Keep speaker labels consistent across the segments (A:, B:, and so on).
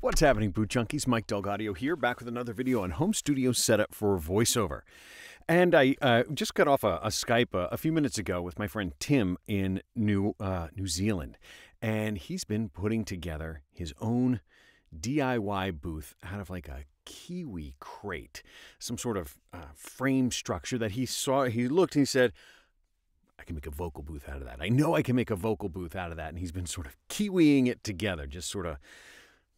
A: What's happening, Boot Junkies? Mike Delgadio here, back with another video on home studio setup for voiceover. And I just got off a Skype a few minutes ago with my friend Tim in New Zealand. And he's been putting together his own DIY booth out of like a KIWI crate, some sort of frame structure that he saw. He looked and he said, I can make a vocal booth out of that. I know I can make a vocal booth out of that. And he's been sort of kiwiing it together, just sort of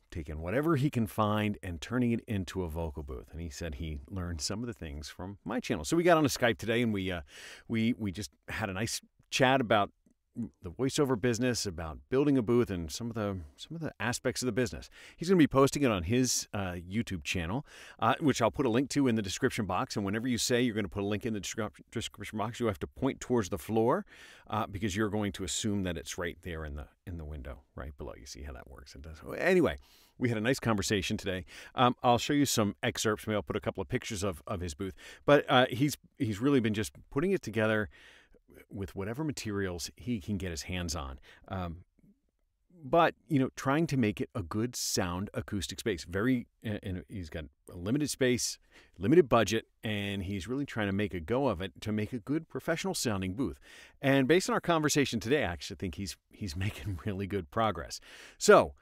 A: taking whatever he can find and turning it into a vocal booth. And he said he learned some of the things from my channel. So we got on a Skype today and we just had a nice chat about the voiceover business, about building a booth, and some of the aspects of the business. He's going to be posting it on his YouTube channel, which I'll put a link to in the description box. And whenever you say you're going to put a link in the description box, you have to point towards the floor because you're going to assume that it's right there in the window right below. You see how that works? It does. Anyway, we had a nice conversation today. I'll show you some excerpts. Maybe I'll put a couple of pictures of his booth. But he's really been just putting it together with whatever materials he can get his hands on. But, you know, trying to make it a good sound acoustic space. And he's got a limited space, limited budget, and he's really trying to make a go of it to make a good professional sounding booth. And based on our conversation today, I actually think he's making really good progress. So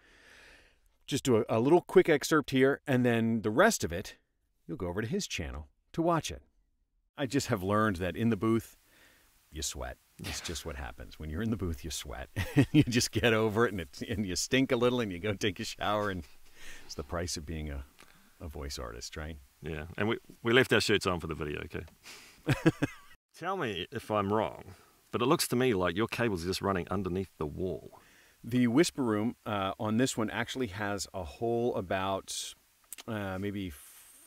A: just do a little quick excerpt here, and then the rest of it, you'll go over to his channel to watch it. I just have learned that in the booth, you sweat. It's just what happens. When you're in the booth, you sweat. You just get over it, and you stink a little, and you go take a shower, and it's the price of being a voice artist, right?
B: Yeah, and we left our shirts on for the video, okay? Tell me if I'm wrong, but it looks to me like your cables are just running underneath the wall.
A: The whisper room on this one actually has a hole about maybe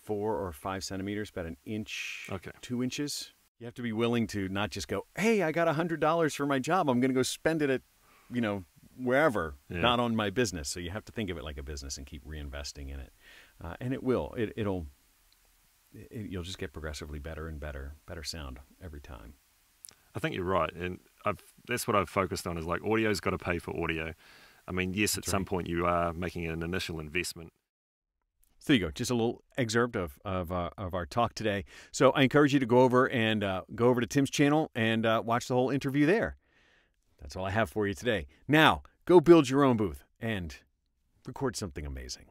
A: 4 or 5 centimeters, about an inch,
B: okay.
A: 2 inches. You have to be willing to not just go, hey, I got $100 for my job. I'm going to go spend it at, you know, wherever, not on my business. So you have to think of it like a business and keep reinvesting in it. And it will. You'll just get progressively better and better sound every time.
B: I think you're right. And that's what I've focused on is like audio's got to pay for audio. I mean, yes, at some point you are making an initial investment.
A: So there you go, just a little excerpt of our talk today. So I encourage you to go over to Tim's channel and watch the whole interview there. That's all I have for you today. Now, go build your own booth and record something amazing.